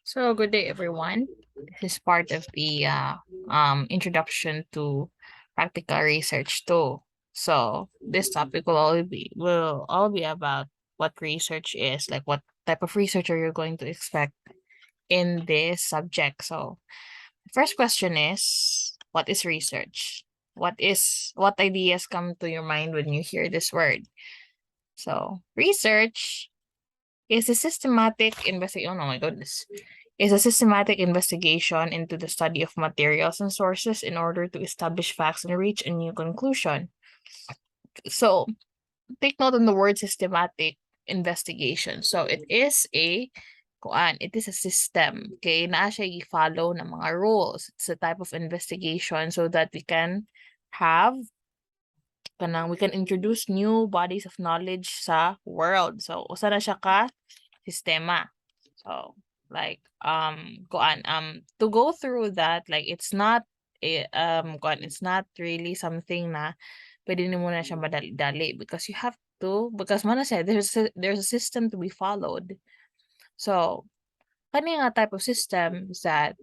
So, good day, everyone. This is part of the introduction to practical research too. So, this topic will all be about what research is, like what type of research are you going to expect in this subject. So, the first question is, what is research? What ideas come to your mind when you hear this word? So, research is a systematic investigation. Oh my goodness. Is a systematic investigation into the study of materials and sources in order to establish facts and reach a new conclusion. So take note on the word systematic investigation. So it is a system. Okay, na siya i-follow ng mga rules. It's a type of investigation so that have we can introduce new bodies of knowledge sa world. So usa na siya ka sistema. So, like, to go through that, like, it's not really something na pwede mo na siya madali-dali because mana siya, there's a system to be followed. So, kani nga type of system is that,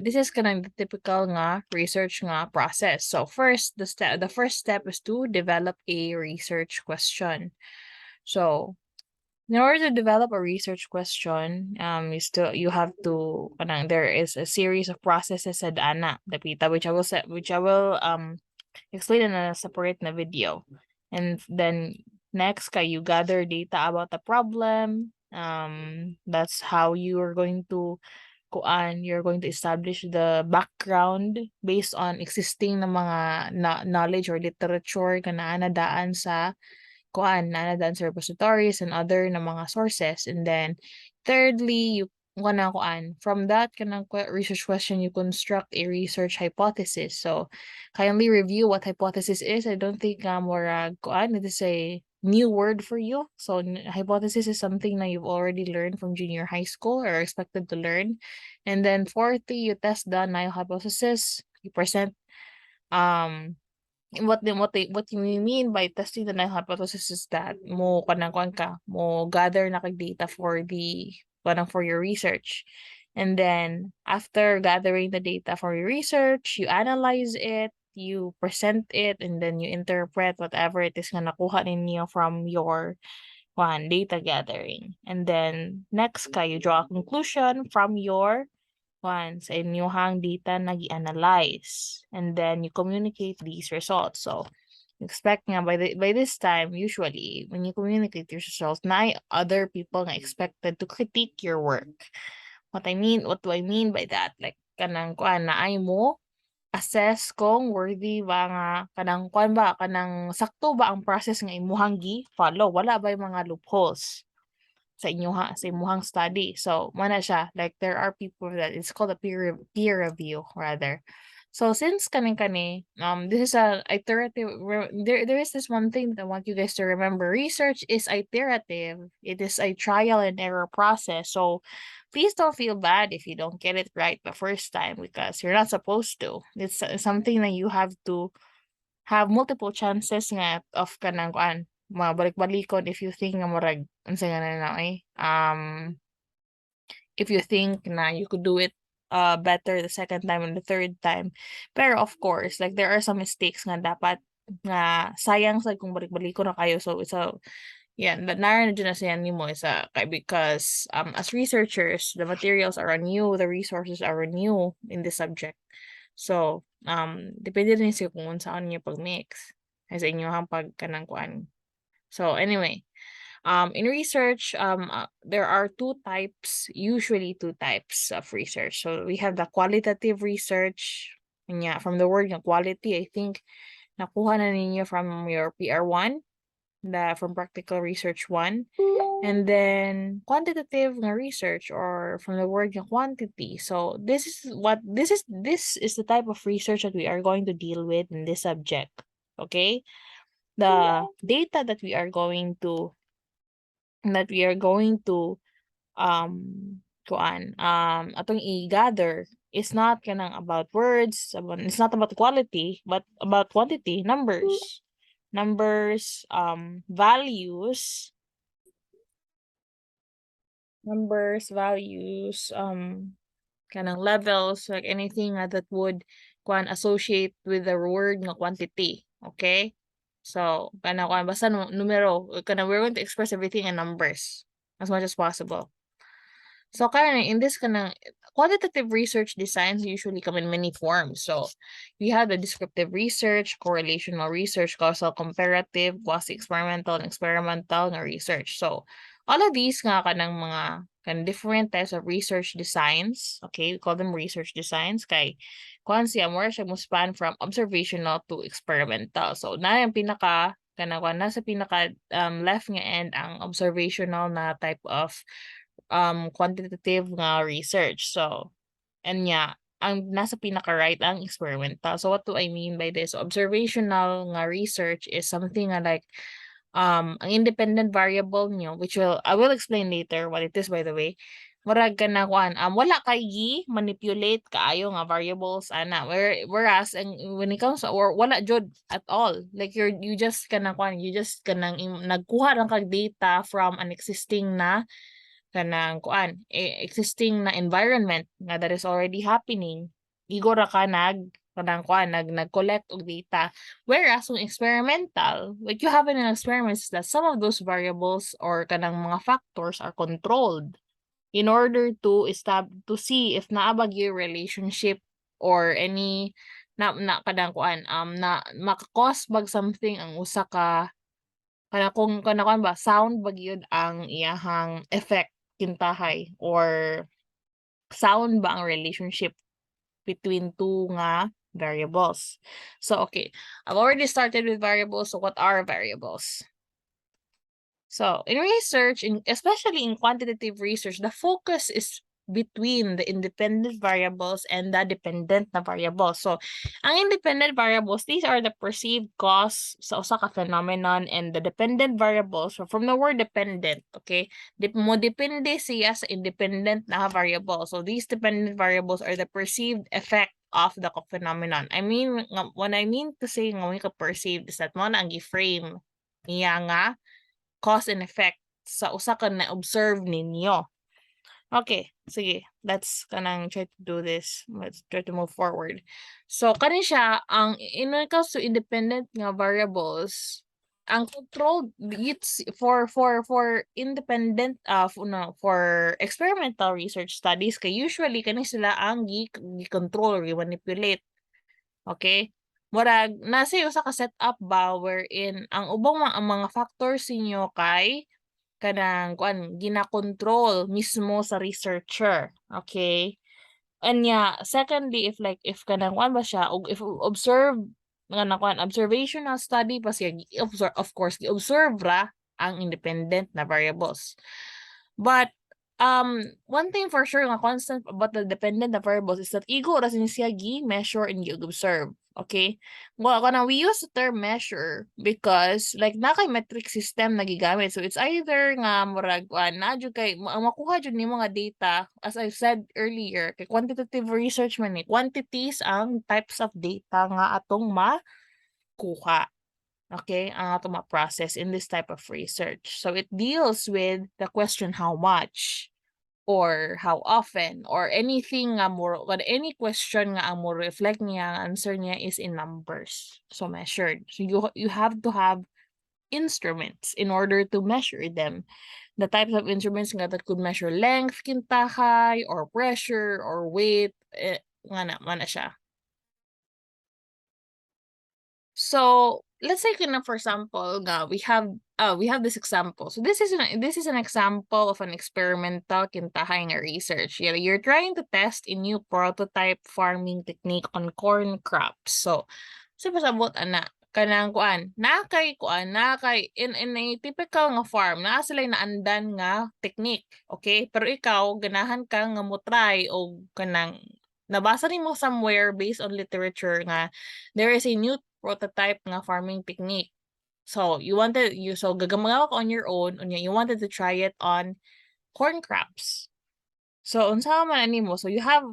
this is kanang the typical nga research nga process. So, the first step is to develop a research question. So, in order to develop a research question, you have to there is a series of processes sa ana dapita which I will explain in a separate na video. And then next you gather data about the problem. That's how you're going to establish the background based on existing na mga knowledge or literature na nadaan sa repositories and other na mga sources. And then thirdly, from that kanang research question, you construct a research hypothesis. So kindly review what hypothesis is. I don't think it is a new word for you. So hypothesis is something that you've already learned from junior high school or expected to learn. And then fourthly, you test the null hypothesis. You present um what you mean by testing the null hypothesis is that mo gather na kag data for your research. And then after gathering the data for your research, you analyze it, you present it, and then you interpret whatever it is nga nakuha ninyo from your data gathering. And then next you draw a conclusion from your sa inyong data na i-analyze. And then you communicate these results. So, expect nga by this time, usually, when you communicate your results, na other people nga expected to critique your work. What do I mean by that? Like, na ay mo assess kung worthy ba nga sakto ba ang process nga imuhang gi-follow. Wala ba yung mga loopholes sa imuhang study. So, mana siya, like there are people that it's called a peer review rather. So since this is a iterative. There is this one thing that I want you guys to remember. Research is iterative. It is a trial and error process. So please don't feel bad if you don't get it right the first time because you're not supposed to. It's something that you have to have multiple chances nga of mabalik-balikon if you think nga unsa nga na if you think na you could do it better the second time and the third time. Pero of course, like there are some mistakes nga dapat nga sayang sa kung balik-balikon na kayo. So it's a yeah, naran na sa nimo because as researchers, the materials are new, the resources are new in this subject. So, depende rin sa kung saan niyo pag-mix ay sa inyong pagkanang. So anyway, in research, there are usually two types of research. So we have the qualitative research. From the word quality, I think nakuha na ninyo from your PR1, from practical research 1. And then quantitative research or from the word quantity. So this is the type of research that we are going to deal with in this subject. Okay? The data that we are going to um atong i-gather is not about words, it's not about quality, but about quantity, numbers, values, numbers, values, kanang levels, like anything that would associate with the word nga quantity. Okay? So, kuan basta numero, we're going to express everything in numbers as much as possible. So currently in this kind of quantitative research designs usually come in many forms. So we have the descriptive research, correlational research, causal comparative, quasi-experimental, and experimental na research. So all of these nga kanang mga different types of research designs. Okay, we call them research designs kay kuan siya more siya mo span from observational to experimental. So na yung pinaka nasa pinaka left nga end ang observational na type of quantitative nga research. So, and yeah, ang nasa pinaka-right ang experimental. So, what do I mean by this? Observational nga research is something nga like ang independent variable nyo, which I will explain later what it is by the way. Murag ka na kuan, wala kay manipulate kaayo nga variables ana. Whereas when it comes to, or wala jud at all. Like you just kana kuan, you just kanang nagkuha lang kag data from an existing na kanang kuan existing na environment nga that is already happening. Igo ra ka kanang kuan nag-collect og data. Whereas kung experimental, what you have in an experiment is that some of those variables or kanang mga factors are controlled in order to to see if naabag yung relationship or any na kanang kuan na maka-cause bag something ang usa ka kung kuan ba sound ba gyud ang iyahang effect kintahay or sound ba ang relationship between two nga variables. So okay, I've already started with variables. So what are variables? So in research, especially in quantitative research, the focus is between the independent variables and the dependent na variables. So, ang independent variables, these are the perceived cause sa usa ka phenomenon, and the dependent variables, so from the word dependent, okay? Mo depende siya sa independent na variable. So, these dependent variables are the perceived effect of the phenomenon. I mean, when I mean to say nga ka perceived is that mo na ang i-frame niya nga cause and effect sa usa ka na-observe ninyo. Okay, sige. Let's kanang try to do this. Let's try to move forward. So, kani siya, when it comes to independent nga variables, ang controlled it's for independent for experimental research studies kay usually kani sila ang gi-control or manipulate. Okay? Murag nasa usa ka setup ba wherein ang ubang ang mga factors ninyo kay kanang kuan gina-control mismo sa researcher, okay? And yeah, secondly, if kanang kuan ba siya og if observe nga na kuan observational study pa siya observe, of course gi-observe ra ang independent na variables. But one thing for sure nga constant about the dependent na variables is that igo ra siya gi-measure and gi-observe. Okay? Well, kana we use the term measure because like na kay metric system na gigamit. So it's either nga murag na jud kay makuha jud nimo nga data as I said earlier kay quantitative research man ni quantities ang types of data nga atong makuha. Okay, ang atong ma-process in this type of research. So it deals with the question how much or how often or anything nga more but any question nga ang mo reflect niya ang answer niya is in numbers, so measured. So you have to have instruments in order to measure them, the types of instruments nga that could measure length kintahay or pressure or weight nga na siya. So let's say for example we have this example. So this is an example of an experimental kintahay nga research. You're trying to test a new prototype farming technique on corn crops. So pasabot ana kanang kuan na kay in a typical nga farm naa sila naandan nga technique, okay? Pero ikaw ganahan ka nga mo try o kanang nabasa nimo somewhere based on literature nga there is a new prototype nga farming technique. So gagamagawa ka on your own unya you wanted to try it on corn crops. So unsa man nimo? So you have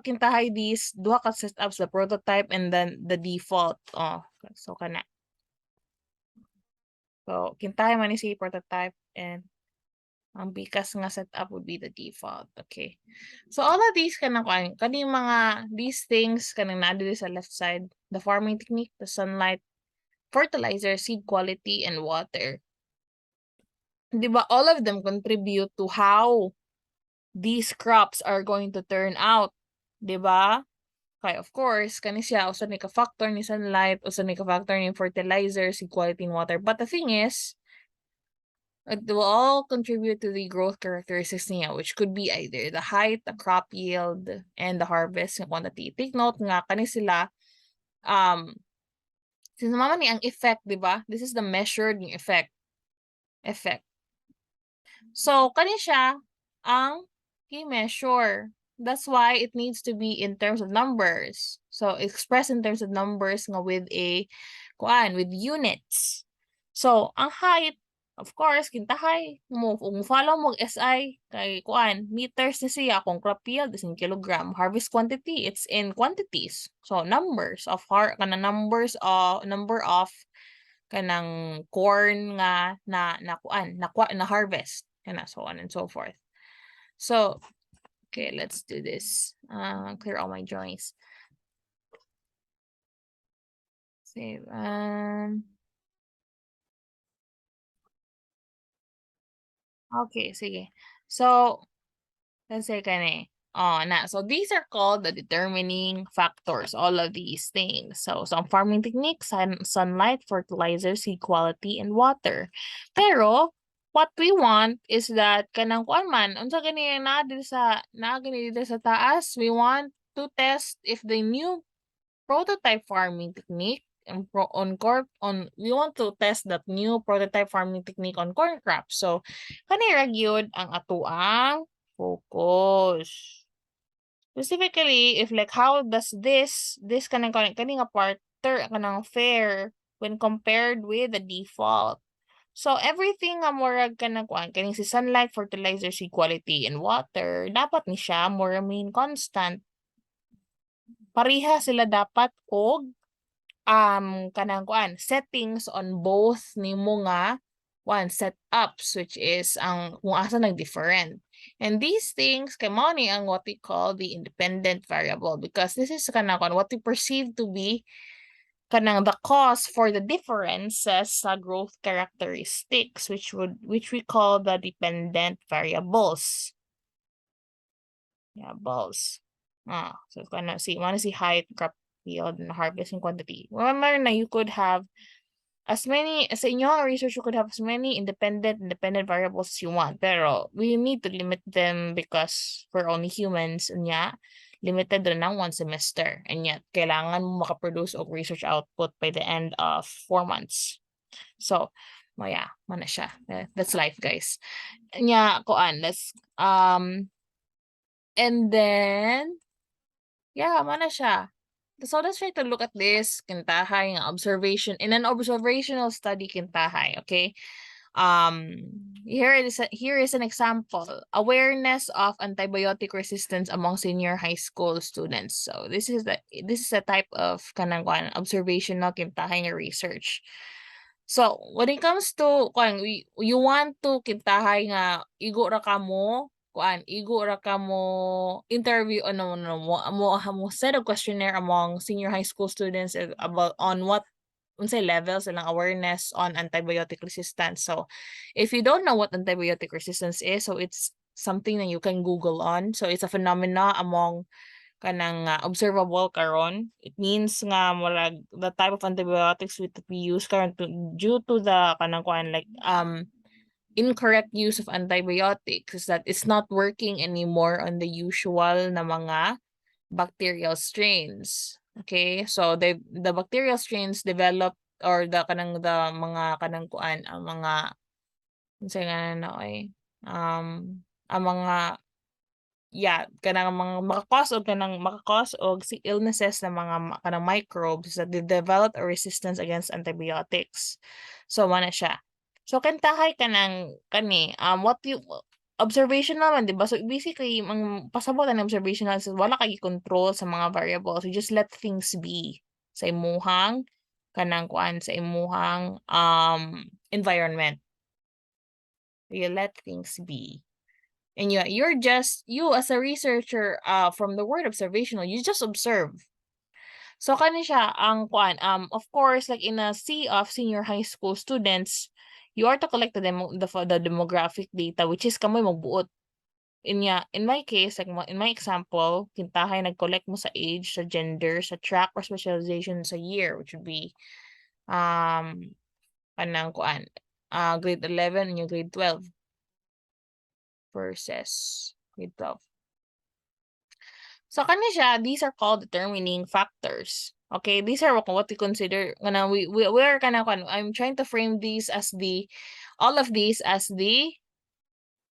kintahay these duha ka setups, the prototype and then the default. So kana. So kintahay man ni si prototype and Ang bikas nga setup would be the default. Okay. So all of these kaning mga these things kanang naa diri sa left side, the farming technique, the sunlight, fertilizer, seed quality, and water. 'Di ba all of them contribute to how these crops are going to turn out, 'di ba? Kaya of course kani siya usa ni ka factor ni sunlight, usa ni ka factor ni fertilizer, seed quality, and water. But the thing is, it will all contribute to the growth characteristics niya, which could be either the height, the crop yield, and the harvest quantity. Take note nga, kani sila, sinama ni ang effect, di ba? This is the measured yung effect. So, kani siya ang key measure. That's why it needs to be in terms of numbers. So, expressed in terms of numbers nga with with units. So, ang height, of course, kintahay mo, kung follow mo SI, kay meters na siya, kung crop yield is in kilogram, harvest quantity, it's in quantities. So, numbers of number of kanang corn nga na harvest, kana so on and so forth. So, okay, let's do this. Clear all my joints. Save. Okay, sige. So, let's say kani. So these are called the determining factors, all of these things. So, some farming techniques, sunlight, fertilizer, seed quality, and water. Pero, what we want is that kanang kuan man, unsa gani na gani dito sa taas, we want to test if the new prototype farming technique and we want to test that new prototype farming technique on corn crops. So, kani ra gyud ang atuang focus. Specifically, if like how does this kani nga part kanang fair when compared with the default. So everything nga murag kanang kaning si sunlight, fertilizer, seed quality, and water, dapat ni siya more remain constant. Pareha sila dapat og kanang settings on both nimo nga setups, which is ang kung asa nag-different. And these things kay mao ni ang what we call the independent variable, because this is kanang what we perceive to be kanang the cause for the differences sa growth characteristics, which we call the dependent variables. So wanna see height, crop yield, and harvesting quantity. Remember na you could have as many sa inyong research, you could have as many independent variables as you want, pero we need to limit them because we're only humans, nya limited rin ng 1 semester, and yet kailangan mo makaproduce og research output by the end of 4 months. So mana siya. That's life, guys. Nya let's and then mana siya. So let's try to look at this kintahay nga observation in an observational study kintahay, okay? Here is an example. Awareness of antibiotic resistance among senior high school students. So this is a type of kanang observational kintahay nga research. So when it comes to you want to kintahay nga igo ra ka mo interview mo set of questionnaire among senior high school students about on what unsay levels silang awareness on antibiotic resistance. So if you don't know what antibiotic resistance is, so it's something that you can Google on. So it's a phenomena among kanang observable karon. It means nga murag the type of antibiotics that we use karon due to the kanang incorrect use of antibiotics is that it's not working anymore on the usual na mga bacterial strains. Okay? So the bacterial strains developed or the mga ang mga unsay nga na ang mga kanang mga makakos og illnesses na mga kanang microbes that they develop a resistance against antibiotics. So mana siya. So kantahay kanang what you observational man, di ba? So basically ang pasabot ang observational is wala kay control sa mga variables. You just let things be sa imuhang sa imuhang environment. You let things be. And you're just, you as a researcher, from the word observational, you just observe. So kani siya ang kuan, of course, like in a sea of senior high school students, you are to collect the demographic data, which is kamoy magbuot. In my case, like in my example, kintahay nag-collect mo sa age, sa gender, sa track or specialization sa year, which would be kanang kuan, grade 11 and yung grade 12 versus grade 12. So kani siya, these are called determining factors. Okay, these are what we consider kana we are kana kuan, I'm trying to frame these as all of these as the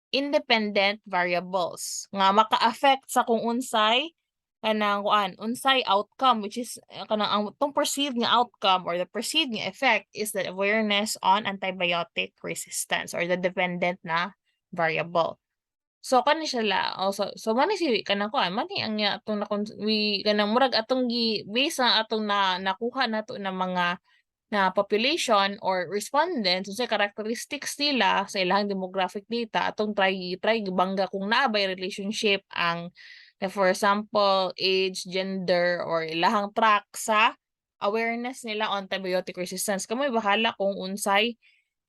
independent variables nga maka-affect sa kung unsay kanang kuan, unsay outcome, which is kanang ang tong perceived nga outcome or the perceived nga effect is the awareness on antibiotic resistance or the dependent na variable. So kani siya also, so man si kanang kuan man ang atong we kanang murag atong based sa atong nakuha nato na mga na population or respondents sa characteristics nila sa ilang demographic data atong try gibangga kung naa bay relationship ang, for example, age, gender or ilahang track sa awareness nila on antibiotic resistance. Kamoy bahala kung unsay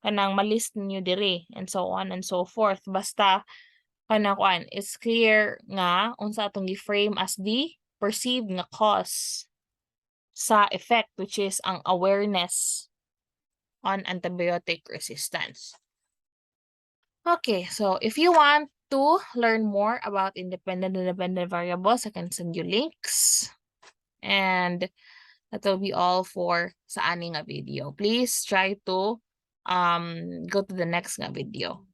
kanang malist ninyo diri and so on and so forth. Basta kanang kuan, it's clear nga unsa atong gi-frame as the perceived nga cause sa effect, which is ang awareness on antibiotic resistance. Okay, so if you want to learn more about independent and dependent variables, I can send you links. And that will be all for sa aning video. Please try to go to the next video.